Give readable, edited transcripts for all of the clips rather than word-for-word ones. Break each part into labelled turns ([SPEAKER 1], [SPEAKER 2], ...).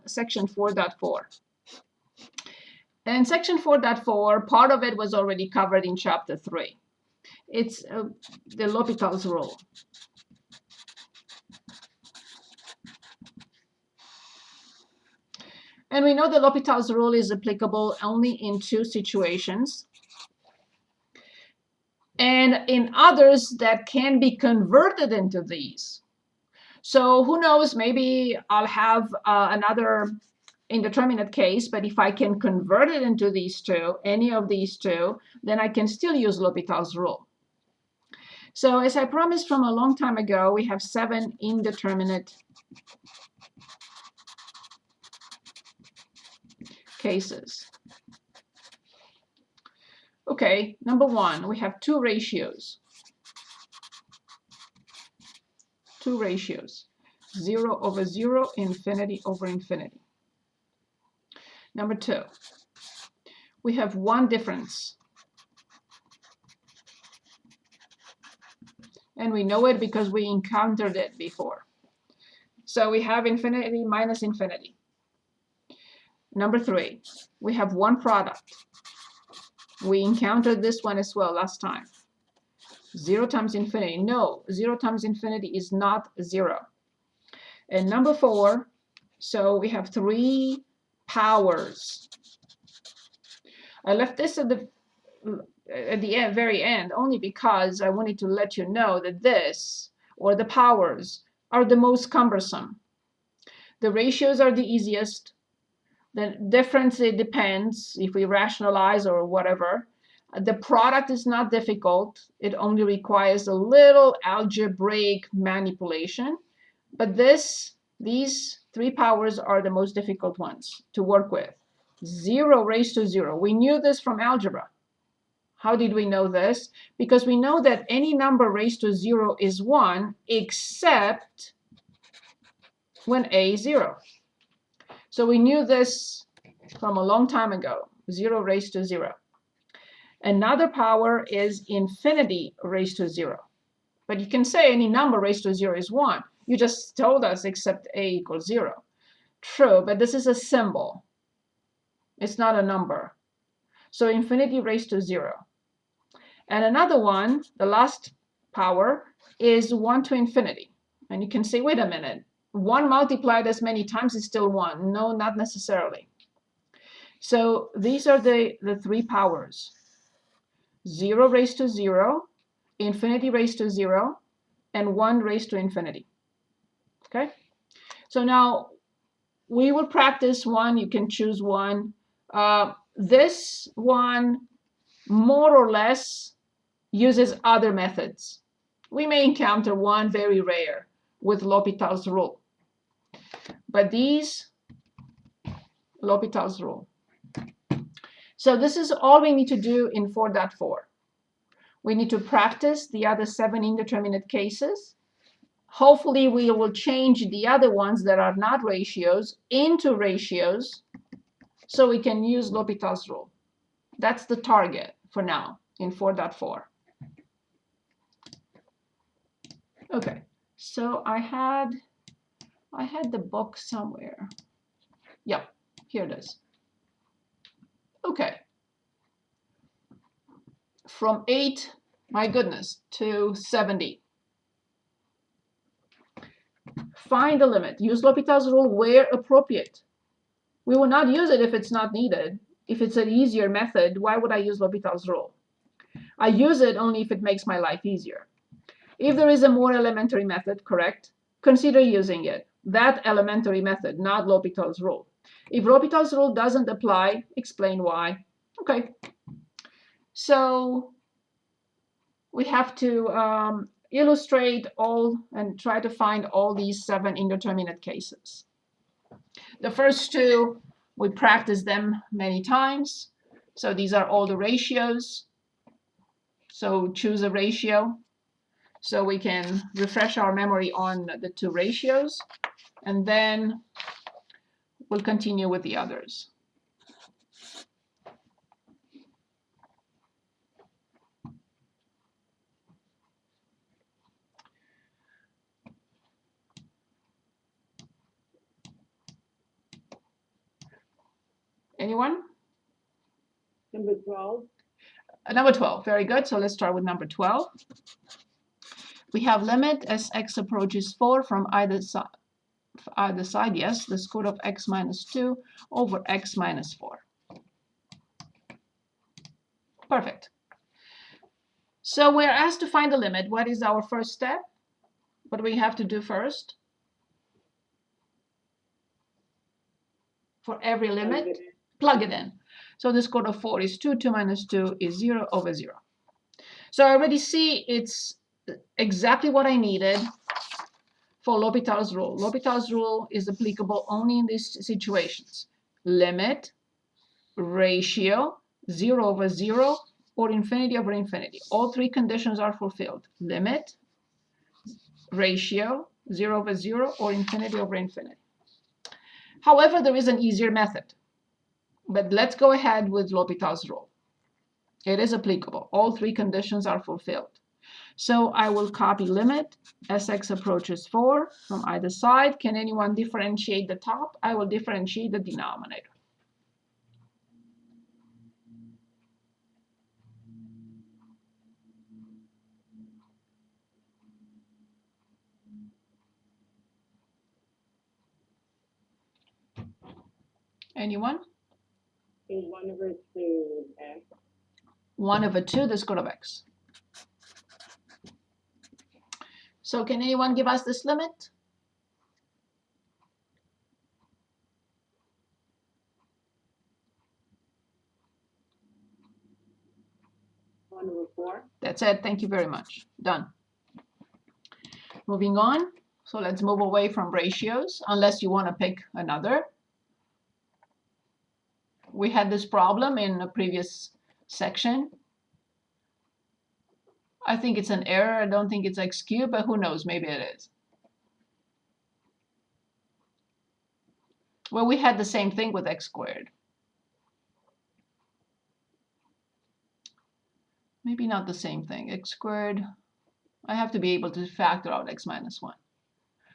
[SPEAKER 1] section 4.4. And section 4.4, part of it was already covered in chapter 3. It's the L'Hopital's rule. And we know the L'Hopital's rule is applicable only in 2 situations. And in others that can be converted into these. So who knows, maybe I'll have another indeterminate case, but if I can convert it into these 2, any of these 2, then I can still use L'Hopital's rule. So as I promised from a long time ago, we have 7 indeterminate cases. Okay, number 1, we have 2 ratios. 2 ratios, 0 over 0, infinity over infinity. Number 2, we have 1 difference. And we know it because we encountered it before. So we have infinity minus infinity. Number 3, we have 1 product. We encountered this one as well last time. 0 times infinity. No, 0 times infinity is not 0. And number 4, so we have 3 powers. I left this at the end, very end, only because I wanted to let you know that this, or the powers, are the most cumbersome. The ratios are the easiest. The difference, it depends if we rationalize or whatever. The product is not difficult. It only requires a little algebraic manipulation. But these 3 powers are the most difficult ones to work with. 0 raised to 0. We knew this from algebra. How did we know this? Because we know that any number raised to 0 is 1, except when a is 0. So we knew this from a long time ago, 0 raised to 0. Another power is infinity raised to 0. But you can say any number raised to 0 is 1. You just told us except a equals 0. True, but this is a symbol. It's not a number. So infinity raised to 0. And another one, the last power, is 1 to infinity. And you can say, wait a minute, 1 multiplied as many times is still 1. No, not necessarily. So these are the 3 powers. 0 raised to 0, infinity raised to 0, and 1 raised to infinity. Okay? So now we will practice one. You can choose one. This one, more or less, uses other methods. We may encounter one very rare with L'Hopital's rule. But these, L'Hopital's rule. So this is all we need to do in 4.4. We need to practice the other 7 indeterminate cases. Hopefully we will change the other ones that are not ratios into ratios so we can use L'Hopital's rule. That's the target for now in 4.4. Okay, so I had the book somewhere. Yep, here it is. Okay. From 8, my goodness, to 70. Find the limit. Use L'Hopital's rule where appropriate. We will not use it if it's not needed. If it's an easier method, why would I use L'Hopital's rule? I use it only if it makes my life easier. If there is a more elementary method, correct, consider using it. That elementary method, not L'Hopital's rule. If L'Hopital's rule doesn't apply, explain why. Okay. So we have to illustrate all and try to find all these 7 indeterminate cases. The first 2, we practiced them many times. So these are all the ratios. So choose a ratio so we can refresh our memory on the 2 ratios. And then we'll continue with the others. Anyone?
[SPEAKER 2] Number 12.
[SPEAKER 1] Number 12, very good. So let's start with number 12. We have limit as x approaches 4 from either side, yes, the square root of x minus 2 over x minus 4. Perfect. So we're asked to find the limit. What is our first step? What do we have to do first? For every limit, plug it in. So the square root of 4 is 2, 2 minus 2 is 0 over 0. So I already see it's exactly what I needed for L'Hopital's rule. L'Hopital's rule is applicable only in these situations. Limit, ratio, 0 over 0, or infinity over infinity. All three conditions are fulfilled. Limit, ratio, 0 over 0, or infinity over infinity. However, there is an easier method. But let's go ahead with L'Hopital's rule. It is applicable. All three conditions are fulfilled. So I will copy limit as x approaches 4 from either side. Can anyone differentiate the top? I will differentiate the denominator. Anyone?
[SPEAKER 2] Is 1 over 2 x.
[SPEAKER 1] 1 over 2, the square root of x. So can anyone give us this limit?
[SPEAKER 2] One over 4.
[SPEAKER 1] That's it. Thank you very much. Done. Moving on. So let's move away from ratios, unless you want to pick another. We had this problem in a previous section. I think it's an error. I don't think it's x cubed, but who knows? Maybe it is. Well, we had the same thing with x squared. Maybe not the same thing. X squared, I have to be able to factor out x minus 1.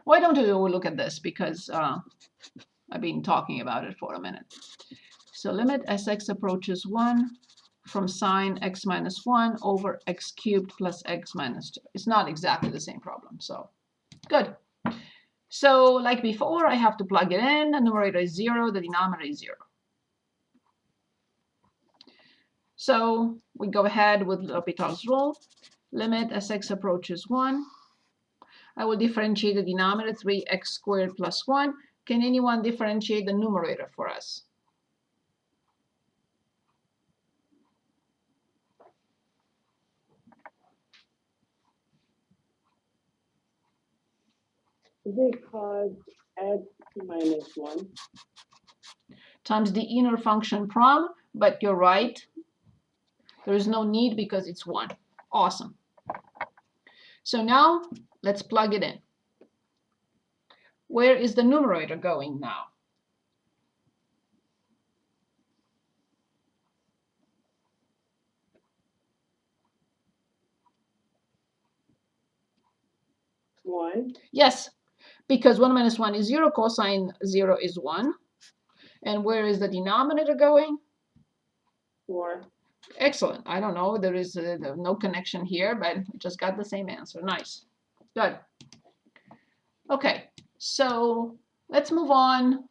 [SPEAKER 1] Why don't we look at this? Because I've been talking about it for a minute. So limit as x approaches 1 from sine x minus 1 over x cubed plus x minus 2. It's not exactly the same problem, so good. So like before, I have to plug it in. The numerator is 0, the denominator is 0. So we go ahead with L'Hopital's rule. Limit as x approaches 1. I will differentiate the denominator, 3x squared plus 1. Can anyone differentiate the numerator for us?
[SPEAKER 2] Because x minus 1.
[SPEAKER 1] Times the inner function prom, but you're right. There is no need because it's 1. Awesome. So now let's plug it in. Where is the numerator going now?
[SPEAKER 2] One.
[SPEAKER 1] Yes, because 1 minus 1 is 0, cosine 0 is 1. And where is the denominator going?
[SPEAKER 2] 4.
[SPEAKER 1] Excellent. I don't know. There is no connection here, but we just got the same answer. Nice. Good. Okay, so let's move on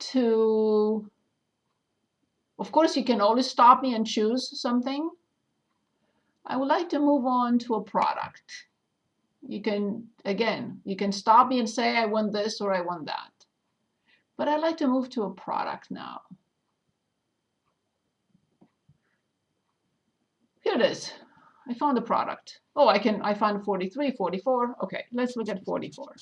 [SPEAKER 1] to, of course, you can always stop me and choose something. I would like to move on to a product. You can, again, you can stop me and say I want this or I want that. But I'd like to move to a product now. Here it is. I found a product. Oh, I found 43, 44. Okay, let's look at 44.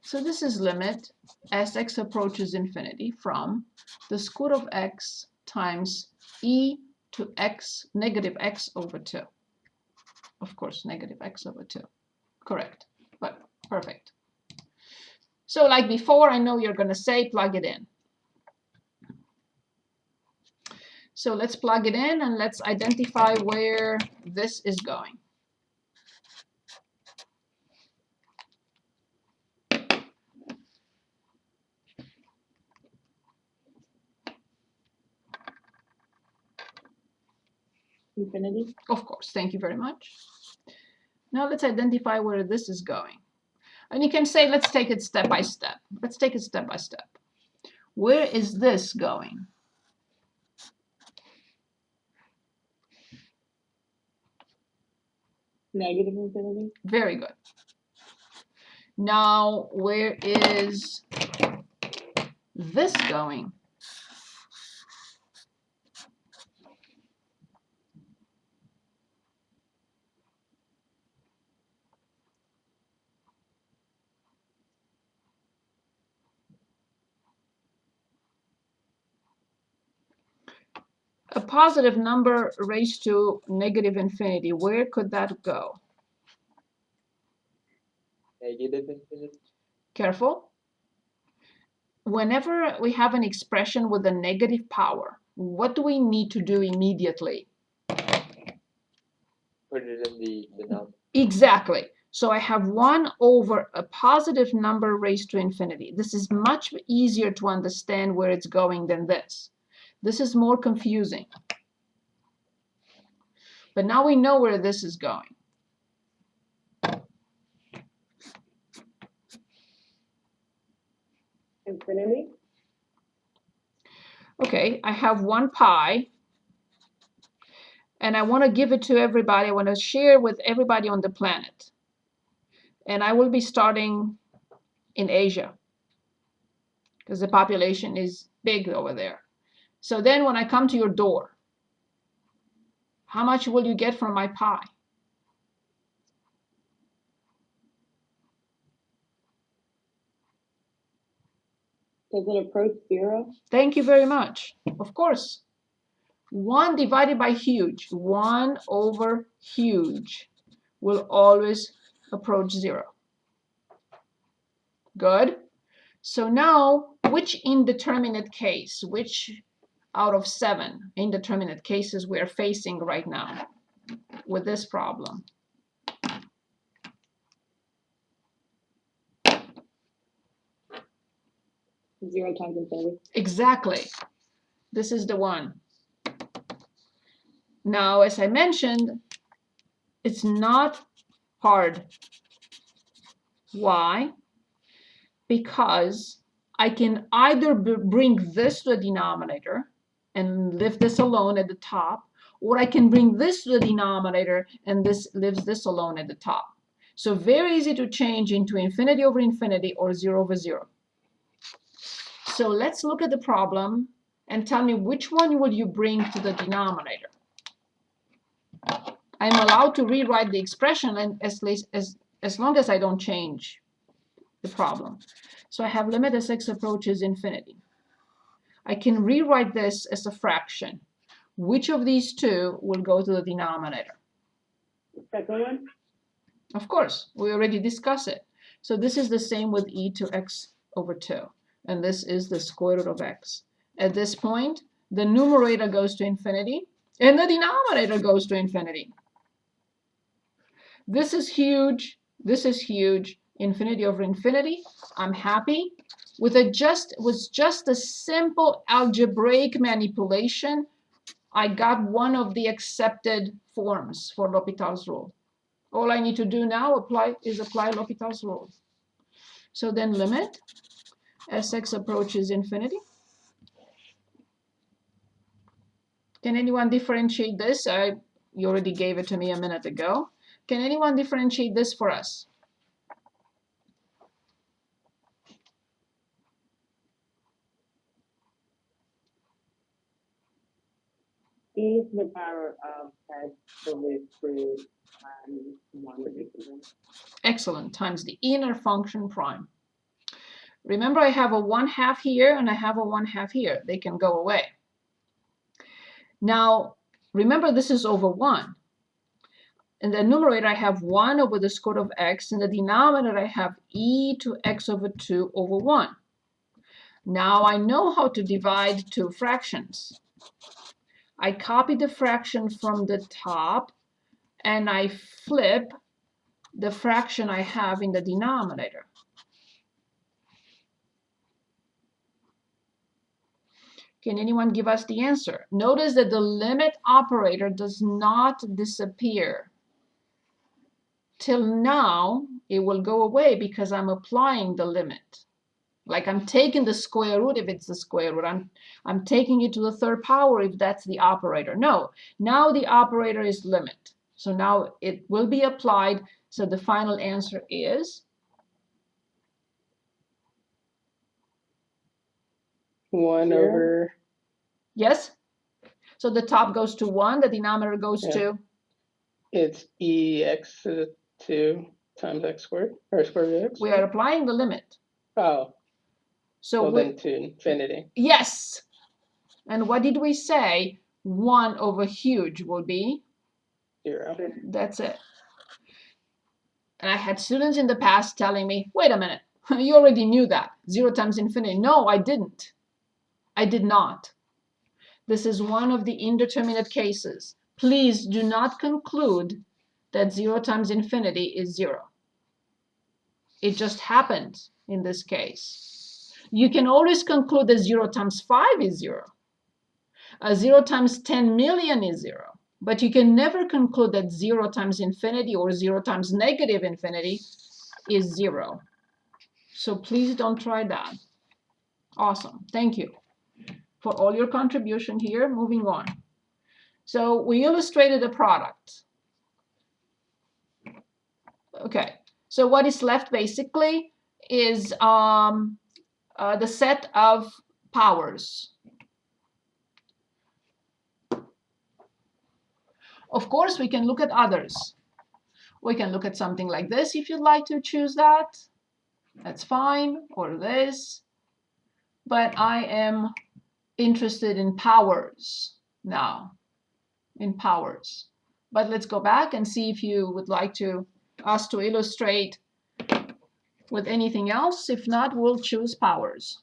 [SPEAKER 1] So this is limit as x approaches infinity from the square root of x times e to x, negative x over 2. Of course, negative x over 2. Correct, but perfect. So like before, I know you're going to say plug it in. So let's plug it in and let's identify where this is going.
[SPEAKER 2] infinity.
[SPEAKER 1] Of course, thank you very much. Now let's identify where this is going. And you can say, let's take it step by step. Let's take it step by step. Where is this going?
[SPEAKER 2] Negative infinity.
[SPEAKER 1] Very good. Now, where is this going? A positive number raised to negative infinity, where could that go?
[SPEAKER 3] Negative infinity.
[SPEAKER 1] Careful. Whenever we have an expression with a negative power, what do we need to do immediately?
[SPEAKER 3] Put it in the denominator.
[SPEAKER 1] Exactly. So I have 1 over a positive number raised to infinity. This is much easier to understand where it's going than this. This is more confusing. But now we know where this is going.
[SPEAKER 2] Infinity.
[SPEAKER 1] Okay, I have 1 pi, and I want to give it to everybody. I want to share with everybody on the planet. And I will be starting in Asia, because the population is big over there. So then when I come to your door, how much will you get from my pi?
[SPEAKER 2] Does it approach 0?
[SPEAKER 1] Thank you very much. Of course. 1 divided by huge, 1 over huge, will always approach 0. Good. So now, which indeterminate case, which out of 7 indeterminate cases we are facing right now with this problem?
[SPEAKER 2] Zero times infinity.
[SPEAKER 1] Exactly. This is the one. Now, as I mentioned, it's not hard. Why? Because I can either bring this to the denominator and leave this alone at the top, or I can bring this to the denominator and this leaves this alone at the top. So very easy to change into infinity over infinity or 0 over 0. So let's look at the problem and tell me which one will you bring to the denominator. I'm allowed to rewrite the expression and as long as I don't change the problem. So I have limit as x approaches infinity. I can rewrite this as a fraction. Which of these two will go to the denominator?
[SPEAKER 2] Second one.
[SPEAKER 1] Of course, we already discussed it. So this is the same with e to x over 2. And this is the square root of x. At this point, the numerator goes to infinity, and the denominator goes to infinity. This is huge. This is huge. Infinity over infinity. I'm happy. With just a simple algebraic manipulation, I got one of the accepted forms for L'Hopital's rule. All I need to do now is apply L'Hopital's rule. So then limit as x approaches infinity. Can anyone differentiate this? You already gave it to me a minute ago. Can anyone differentiate this for us?
[SPEAKER 2] E to the power of x over 3 times 1 ridiculous.
[SPEAKER 1] Excellent, times the inner function prime. Remember, I have a 1/2 here and I have a 1/2 here. They can go away. Now, remember, this is over 1. In the numerator, I have 1 over the square root of x. In the denominator, I have e to x over 2 over 1. Now I know how to divide two fractions. I copy the fraction from the top, and I flip the fraction I have in the denominator. Can anyone give us the answer? Notice that the limit operator does not disappear. Till now, it will go away because I'm applying the limit. Like I'm taking the square root if it's the square root. I'm taking it to the third power if that's the operator. No, now the operator is limit. So now it will be applied. So the final answer is
[SPEAKER 4] 1
[SPEAKER 2] Zero.
[SPEAKER 4] over,
[SPEAKER 1] yes. So the top goes to 1, the denominator goes
[SPEAKER 4] Yeah.
[SPEAKER 1] to,
[SPEAKER 4] it's EX to the 2 times x squared, or square root of x.
[SPEAKER 1] we are applying the limit.
[SPEAKER 4] Oh,
[SPEAKER 1] So
[SPEAKER 4] well
[SPEAKER 1] we,
[SPEAKER 4] then to infinity.
[SPEAKER 1] yes. And what did we say? 1 over huge will be?
[SPEAKER 4] 0.
[SPEAKER 1] That's it. And I had students in the past telling me, wait a minute, you already knew that. 0 times infinity. No, I didn't. I did not. This is one of the indeterminate cases. Please do not conclude that 0 times infinity is 0. It just happened in this case. You can always conclude that 0 times 5 is 0. 0 times 10 million is 0. But you can never conclude that 0 times infinity or 0 times negative infinity is 0. So please don't try that. Awesome. Thank you for all your contribution here. Moving on. So we illustrated a product. Okay. So what is left basically is the set of powers. Of course, we can look at others. We can look at something like this if you'd like to choose that. That's fine, or this. But I am interested in powers now, in powers. But let's go back and see if you would like us to illustrate with anything else. If not, we'll choose powers.